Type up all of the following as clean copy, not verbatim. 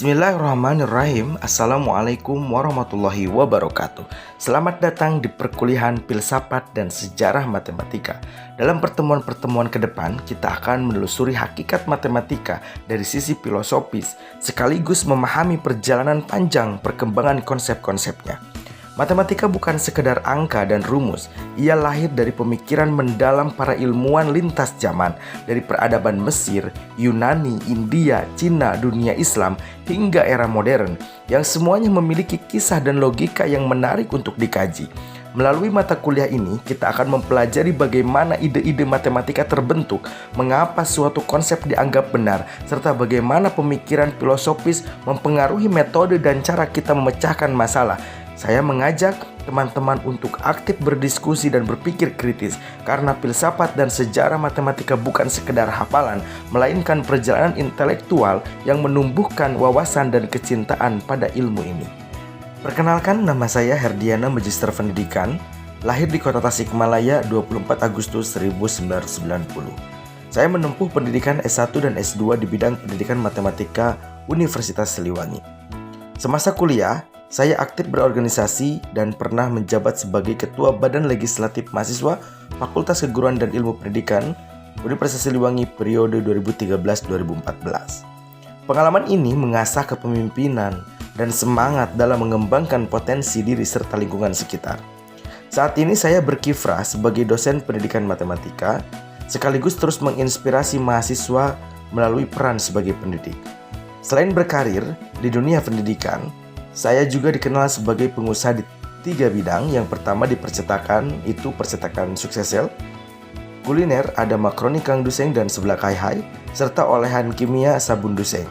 Bismillahirrahmanirrahim. Assalamualaikum warahmatullahi wabarakatuh. Selamat datang di perkuliahan Filsafat dan Sejarah Matematika. Dalam pertemuan-pertemuan ke depan, kita akan menelusuri hakikat matematika dari sisi filosofis, sekaligus memahami perjalanan panjang perkembangan konsep-konsepnya. Matematika bukan sekedar angka dan rumus. Ia lahir dari pemikiran mendalam para ilmuwan lintas zaman, dari peradaban Mesir, Yunani, India, Cina, dunia Islam, hingga era modern, yang semuanya memiliki kisah dan logika yang menarik untuk dikaji. Melalui mata kuliah ini, kita akan mempelajari bagaimana ide-ide matematika terbentuk, mengapa suatu konsep dianggap benar, serta bagaimana pemikiran filosofis mempengaruhi metode dan cara kita memecahkan masalah. Saya mengajak teman-teman untuk aktif berdiskusi dan berpikir kritis, karena filsafat dan sejarah matematika bukan sekedar hafalan, melainkan perjalanan intelektual yang menumbuhkan wawasan dan kecintaan pada ilmu ini. Perkenalkan, nama saya Herdiana, Magister Pendidikan, lahir di kota Tasikmalaya 24 Agustus 1990. Saya menempuh pendidikan S1 dan S2 di bidang pendidikan matematika Universitas Siliwangi. Semasa kuliah, saya aktif berorganisasi dan pernah menjabat sebagai Ketua Badan Legislatif Mahasiswa Fakultas Keguruan dan Ilmu Pendidikan Universitas Siliwangi periode 2013-2014. Pengalaman ini mengasah kepemimpinan dan semangat dalam mengembangkan potensi diri serta lingkungan sekitar. Saat ini saya berkiprah sebagai dosen pendidikan matematika, sekaligus terus menginspirasi mahasiswa melalui peran sebagai pendidik. Selain berkarir di dunia pendidikan, saya juga dikenal sebagai pengusaha di 3 bidang. Yang pertama di percetakan, itu percetakan Suksesel. Kuliner ada makroni Kang Duseng dan seblak Hai Hai, serta olehan kimia Sabun Duseng.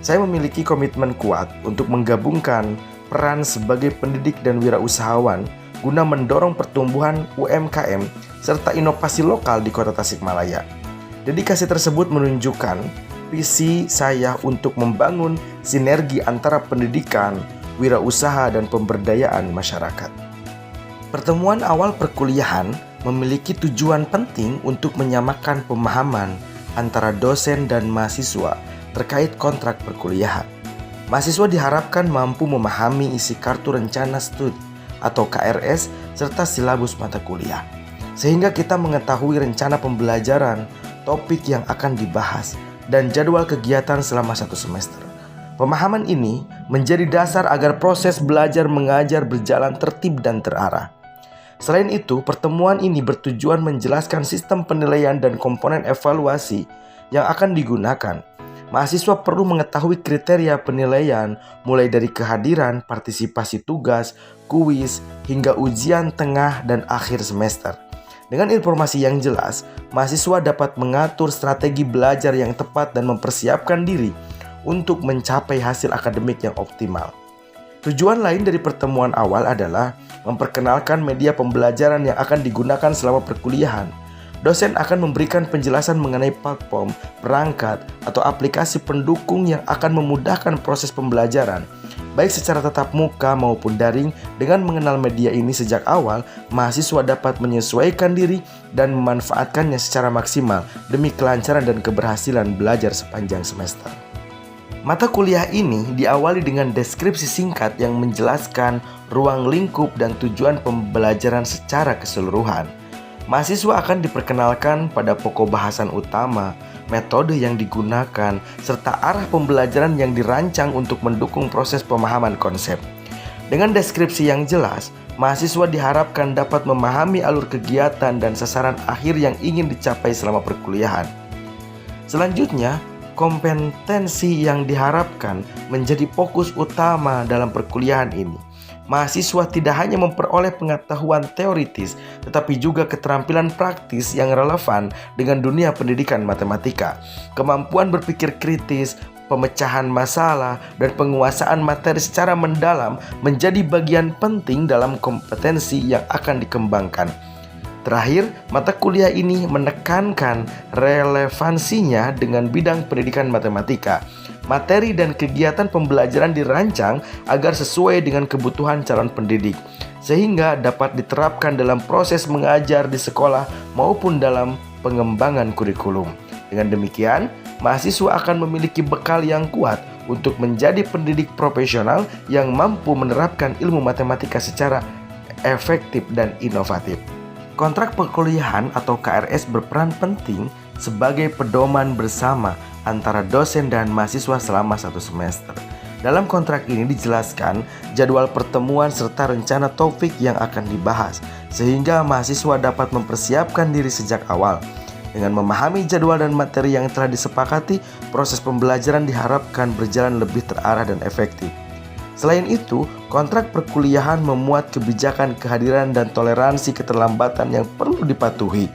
Saya memiliki komitmen kuat untuk menggabungkan peran sebagai pendidik dan wirausahawan guna mendorong pertumbuhan UMKM serta inovasi lokal di kota Tasikmalaya. Dedikasi tersebut menunjukkan visi saya untuk membangun sinergi antara pendidikan, wirausaha, dan pemberdayaan masyarakat. Pertemuan awal perkuliahan memiliki tujuan penting untuk menyamakan pemahaman antara dosen dan mahasiswa terkait kontrak perkuliahan. Mahasiswa diharapkan mampu memahami isi kartu rencana studi atau KRS serta silabus mata kuliah, sehingga kita mengetahui rencana pembelajaran, topik yang akan dibahas, dan jadwal kegiatan selama 1 semester. Pemahaman ini menjadi dasar agar proses belajar mengajar berjalan tertib dan terarah. Selain itu, pertemuan ini bertujuan menjelaskan sistem penilaian dan komponen evaluasi yang akan digunakan. Mahasiswa perlu mengetahui kriteria penilaian, mulai dari kehadiran, partisipasi tugas, kuis, hingga ujian tengah dan akhir semester. Dengan informasi yang jelas, mahasiswa dapat mengatur strategi belajar yang tepat dan mempersiapkan diri untuk mencapai hasil akademik yang optimal. Tujuan lain dari pertemuan awal adalah memperkenalkan media pembelajaran yang akan digunakan selama perkuliahan. Dosen akan memberikan penjelasan mengenai platform, perangkat, atau aplikasi pendukung yang akan memudahkan proses pembelajaran, baik secara tatap muka maupun daring. Dengan mengenal media ini sejak awal, mahasiswa dapat menyesuaikan diri dan memanfaatkannya secara maksimal demi kelancaran dan keberhasilan belajar sepanjang semester. Mata kuliah ini diawali dengan deskripsi singkat yang menjelaskan ruang lingkup dan tujuan pembelajaran secara keseluruhan. Mahasiswa akan diperkenalkan pada pokok bahasan utama, metode yang digunakan, serta arah pembelajaran yang dirancang untuk mendukung proses pemahaman konsep. Dengan deskripsi yang jelas, mahasiswa diharapkan dapat memahami alur kegiatan dan sasaran akhir yang ingin dicapai selama perkuliahan. Selanjutnya, kompetensi yang diharapkan menjadi fokus utama dalam perkuliahan ini. Mahasiswa tidak hanya memperoleh pengetahuan teoritis, tetapi juga keterampilan praktis yang relevan dengan dunia pendidikan matematika. Kemampuan berpikir kritis, pemecahan masalah, dan penguasaan materi secara mendalam menjadi bagian penting dalam kompetensi yang akan dikembangkan. Terakhir, mata kuliah ini menekankan relevansinya dengan bidang pendidikan matematika. Materi dan kegiatan pembelajaran dirancang agar sesuai dengan kebutuhan calon pendidik, sehingga dapat diterapkan dalam proses mengajar di sekolah maupun dalam pengembangan kurikulum. Dengan demikian, mahasiswa akan memiliki bekal yang kuat untuk menjadi pendidik profesional yang mampu menerapkan ilmu matematika secara efektif dan inovatif. Kontrak perkuliahan atau KRS berperan penting sebagai pedoman bersama antara dosen dan mahasiswa selama 1 semester. Dalam kontrak ini dijelaskan jadwal pertemuan serta rencana topik yang akan dibahas, sehingga mahasiswa dapat mempersiapkan diri sejak awal. Dengan memahami jadwal dan materi yang telah disepakati, proses pembelajaran diharapkan berjalan lebih terarah dan efektif. Selain itu, kontrak perkuliahan memuat kebijakan kehadiran dan toleransi keterlambatan yang perlu dipatuhi.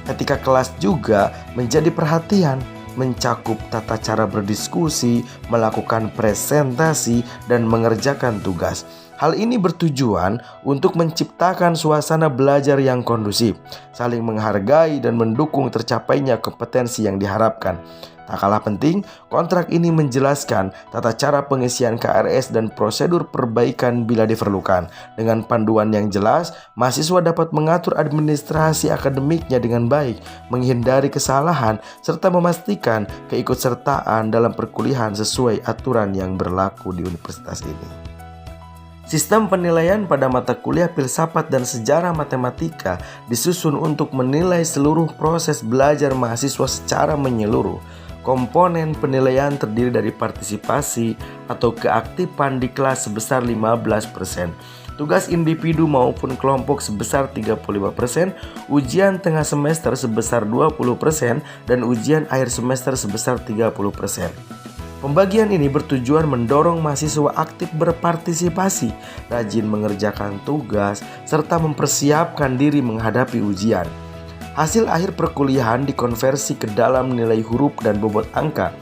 Etika kelas juga menjadi perhatian, mencakup tata cara berdiskusi, melakukan presentasi, dan mengerjakan tugas. Hal ini bertujuan untuk menciptakan suasana belajar yang kondusif, saling menghargai dan mendukung tercapainya kompetensi yang diharapkan. Tak kalah penting, kontrak ini menjelaskan tata cara pengisian KRS dan prosedur perbaikan bila diperlukan. Dengan panduan yang jelas, mahasiswa dapat mengatur administrasi akademiknya dengan baik, menghindari kesalahan, serta memastikan keikutsertaan dalam perkuliahan sesuai aturan yang berlaku di universitas ini. Sistem penilaian pada mata kuliah filsafat dan sejarah matematika disusun untuk menilai seluruh proses belajar mahasiswa secara menyeluruh. Komponen penilaian terdiri dari partisipasi atau keaktifan di kelas sebesar 15%, tugas individu maupun kelompok sebesar 35%, ujian tengah semester sebesar 20%, dan ujian akhir semester sebesar 30%. Pembagian ini bertujuan mendorong mahasiswa aktif berpartisipasi, rajin mengerjakan tugas, serta mempersiapkan diri menghadapi ujian. Hasil akhir perkuliahan dikonversi ke dalam nilai huruf dan bobot angka.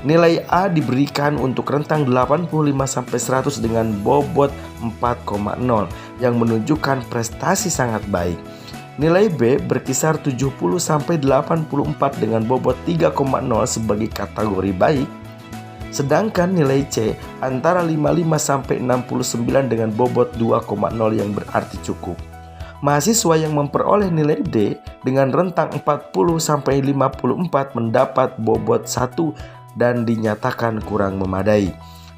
Nilai A diberikan untuk rentang 85-100 dengan bobot 4,0 yang menunjukkan prestasi sangat baik. Nilai B berkisar 70-84 dengan bobot 3,0 sebagai kategori baik. Sedangkan nilai C antara 55-69 dengan bobot 2,0 yang berarti cukup. Mahasiswa yang memperoleh nilai D dengan rentang 40-54 mendapat bobot 1 dan dinyatakan kurang memadai.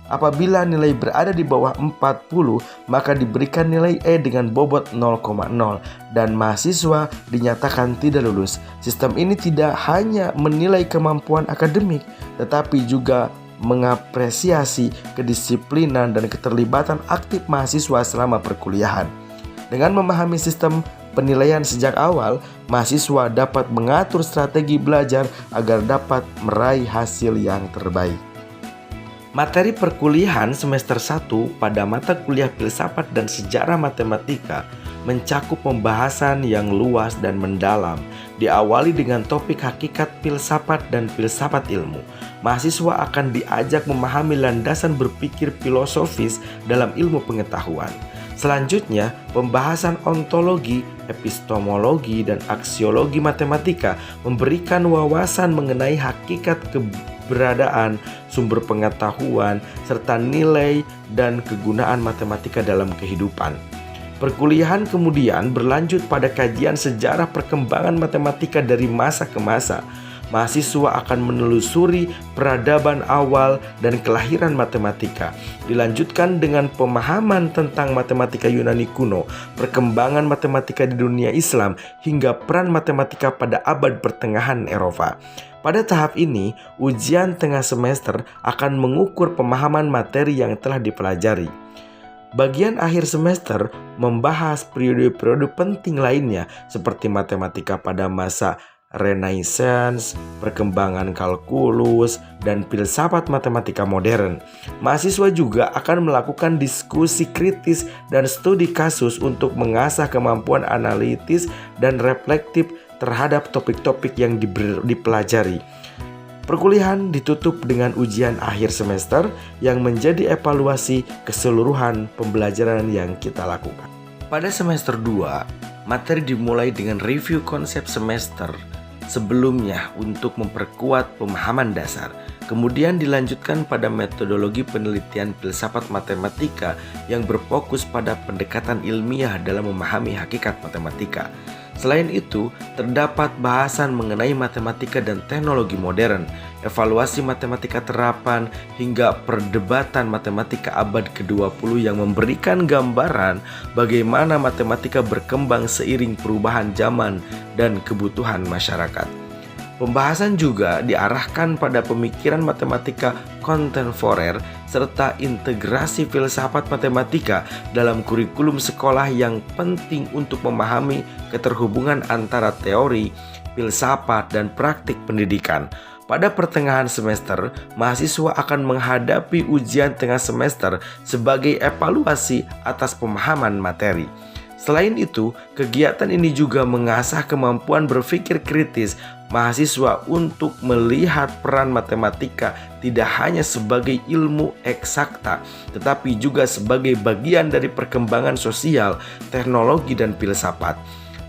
Apabila nilai berada di bawah 40, maka diberikan nilai E dengan bobot 0,0 dan mahasiswa dinyatakan tidak lulus. Sistem ini tidak hanya menilai kemampuan akademik, tetapi juga mengapresiasi kedisiplinan dan keterlibatan aktif mahasiswa selama perkuliahan. Dengan memahami sistem penilaian sejak awal, mahasiswa dapat mengatur strategi belajar agar dapat meraih hasil yang terbaik. Materi perkuliahan semester 1 pada mata kuliah filsafat dan sejarah matematika mencakup pembahasan yang luas dan mendalam. Diawali dengan topik hakikat filsafat dan filsafat ilmu. Mahasiswa akan diajak memahami landasan berpikir filosofis dalam ilmu pengetahuan. Selanjutnya, pembahasan ontologi, epistemologi, dan aksiologi matematika memberikan wawasan mengenai hakikat keberadaan, sumber pengetahuan, serta nilai dan kegunaan matematika dalam kehidupan. Perkuliahan kemudian berlanjut pada kajian sejarah perkembangan matematika dari masa ke masa. Mahasiswa akan menelusuri peradaban awal dan kelahiran matematika. Dilanjutkan dengan pemahaman tentang matematika Yunani kuno, perkembangan matematika di dunia Islam, hingga peran matematika pada abad pertengahan Eropa. Pada tahap ini, ujian tengah semester akan mengukur pemahaman materi yang telah dipelajari. Bagian akhir semester membahas periode-periode penting lainnya seperti matematika pada masa Renaissance, perkembangan kalkulus, dan filsafat matematika modern. Mahasiswa juga akan melakukan diskusi kritis dan studi kasus untuk mengasah kemampuan analitis dan reflektif terhadap topik-topik yang dipelajari. Perkuliahan ditutup dengan ujian akhir semester yang menjadi evaluasi keseluruhan pembelajaran yang kita lakukan. Pada semester 2, materi dimulai dengan review konsep semester sebelumnya untuk memperkuat pemahaman dasar. Kemudian dilanjutkan pada metodologi penelitian filsafat matematika yang berfokus pada pendekatan ilmiah dalam memahami hakikat matematika. Selain itu, terdapat bahasan mengenai matematika dan teknologi modern, evaluasi matematika terapan, hingga perdebatan matematika abad ke-20 yang memberikan gambaran bagaimana matematika berkembang seiring perubahan zaman dan kebutuhan masyarakat. Pembahasan juga diarahkan pada pemikiran matematika kontemporer serta integrasi filsafat matematika dalam kurikulum sekolah yang penting untuk memahami keterhubungan antara teori, filsafat, dan praktik pendidikan. Pada pertengahan semester, mahasiswa akan menghadapi ujian tengah semester sebagai evaluasi atas pemahaman materi. Selain itu, kegiatan ini juga mengasah kemampuan berpikir kritis mahasiswa untuk melihat peran matematika tidak hanya sebagai ilmu eksakta, tetapi juga sebagai bagian dari perkembangan sosial, teknologi, dan filsafat.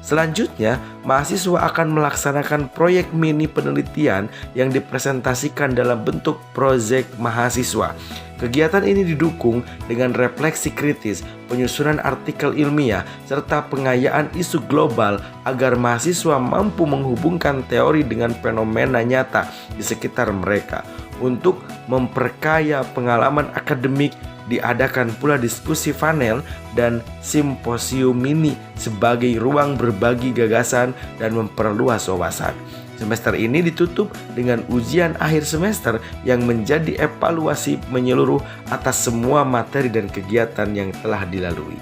Selanjutnya, mahasiswa akan melaksanakan proyek mini penelitian yang dipresentasikan dalam bentuk proyek mahasiswa. Kegiatan ini didukung dengan refleksi kritis, penyusunan artikel ilmiah, serta pengayaan isu global agar mahasiswa mampu menghubungkan teori dengan fenomena nyata di sekitar mereka. Untuk memperkaya pengalaman akademik, diadakan pula diskusi panel dan simposium mini sebagai ruang berbagi gagasan dan memperluas wawasan. Semester ini ditutup dengan ujian akhir semester yang menjadi evaluasi menyeluruh atas semua materi dan kegiatan yang telah dilalui.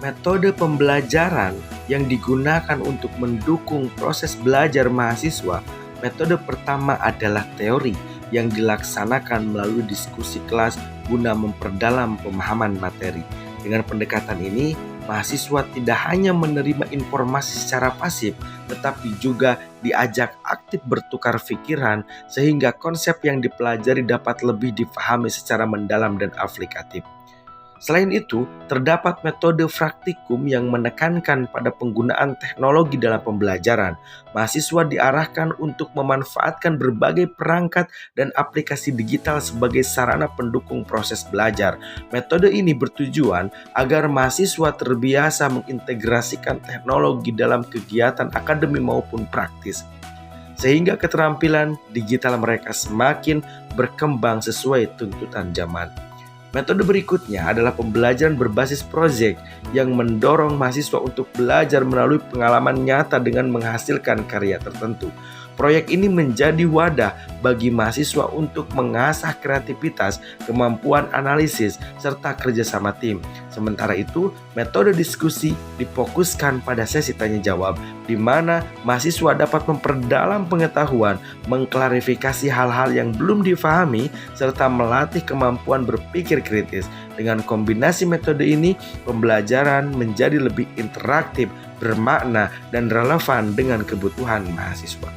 Metode pembelajaran yang digunakan untuk mendukung proses belajar mahasiswa, metode pertama adalah teori yang dilaksanakan melalui diskusi kelas guna memperdalam pemahaman materi. Dengan pendekatan ini, mahasiswa tidak hanya menerima informasi secara pasif, tetapi juga diajak aktif bertukar pikiran sehingga konsep yang dipelajari dapat lebih difahami secara mendalam dan aplikatif. Selain itu, terdapat metode praktikum yang menekankan pada penggunaan teknologi dalam pembelajaran. Mahasiswa diarahkan untuk memanfaatkan berbagai perangkat dan aplikasi digital sebagai sarana pendukung proses belajar. Metode ini bertujuan agar mahasiswa terbiasa mengintegrasikan teknologi dalam kegiatan akademi maupun praktis, sehingga keterampilan digital mereka semakin berkembang sesuai tuntutan zaman. Metode berikutnya adalah pembelajaran berbasis proyek yang mendorong mahasiswa untuk belajar melalui pengalaman nyata dengan menghasilkan karya tertentu. Proyek ini menjadi wadah bagi mahasiswa untuk mengasah kreativitas, kemampuan analisis, serta kerjasama tim. Sementara itu, metode diskusi difokuskan pada sesi tanya jawab, di mana mahasiswa dapat memperdalam pengetahuan, mengklarifikasi hal-hal yang belum difahami, serta melatih kemampuan berpikir kritis. Dengan kombinasi metode ini, pembelajaran menjadi lebih interaktif, bermakna, dan relevan dengan kebutuhan mahasiswa.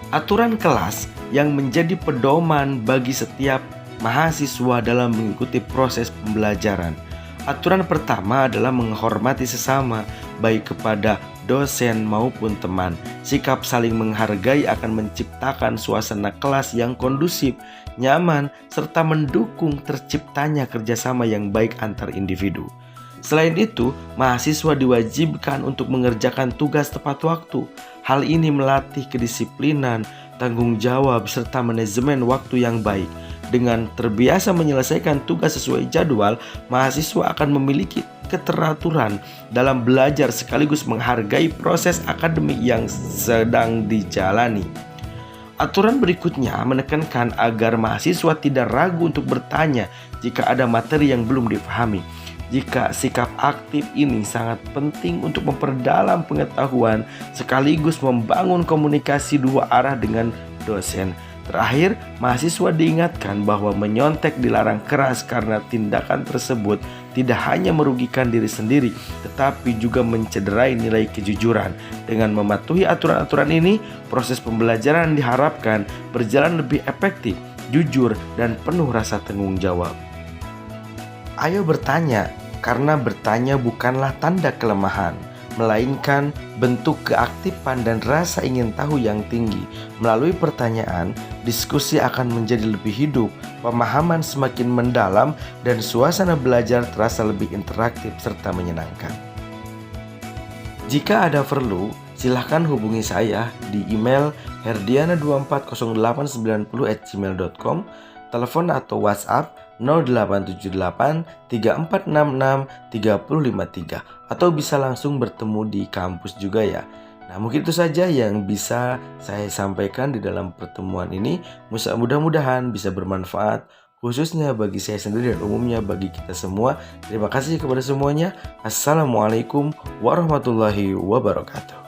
Aturan kelas yang menjadi pedoman bagi setiap mahasiswa dalam mengikuti proses pembelajaran. Aturan pertama adalah menghormati sesama, baik kepada dosen maupun teman. Sikap saling menghargai akan menciptakan suasana kelas yang kondusif, nyaman, serta mendukung terciptanya kerjasama yang baik antar individu. Selain itu, mahasiswa diwajibkan untuk mengerjakan tugas tepat waktu. Hal ini melatih kedisiplinan, tanggung jawab, serta manajemen waktu yang baik. Dengan terbiasa menyelesaikan tugas sesuai jadwal, mahasiswa akan memiliki keteraturan dalam belajar sekaligus menghargai proses akademik yang sedang dijalani. Aturan berikutnya menekankan agar mahasiswa tidak ragu untuk bertanya jika ada materi yang belum dipahami. Jika sikap aktif ini sangat penting untuk memperdalam pengetahuan sekaligus membangun komunikasi dua arah dengan dosen. Terakhir, mahasiswa diingatkan bahwa menyontek dilarang keras karena tindakan tersebut tidak hanya merugikan diri sendiri, tetapi juga mencederai nilai kejujuran. Dengan mematuhi aturan-aturan ini, proses pembelajaran diharapkan berjalan lebih efektif, jujur, dan penuh rasa tanggung jawab. Ayo bertanya, karena bertanya bukanlah tanda kelemahan, melainkan bentuk keaktifan dan rasa ingin tahu yang tinggi. Melalui pertanyaan, diskusi akan menjadi lebih hidup, pemahaman semakin mendalam, dan suasana belajar terasa lebih interaktif serta menyenangkan. Jika ada perlu, silahkan hubungi saya di email herdiana2408990@gmail.com, telepon atau WhatsApp 0878 3466 3053, atau bisa langsung bertemu di kampus juga ya. Nah, mungkin itu saja yang bisa saya sampaikan di dalam pertemuan ini. Mudah-mudahan bisa bermanfaat, khususnya bagi saya sendiri dan umumnya bagi kita semua. Terima kasih kepada semuanya. Assalamualaikum warahmatullahi wabarakatuh.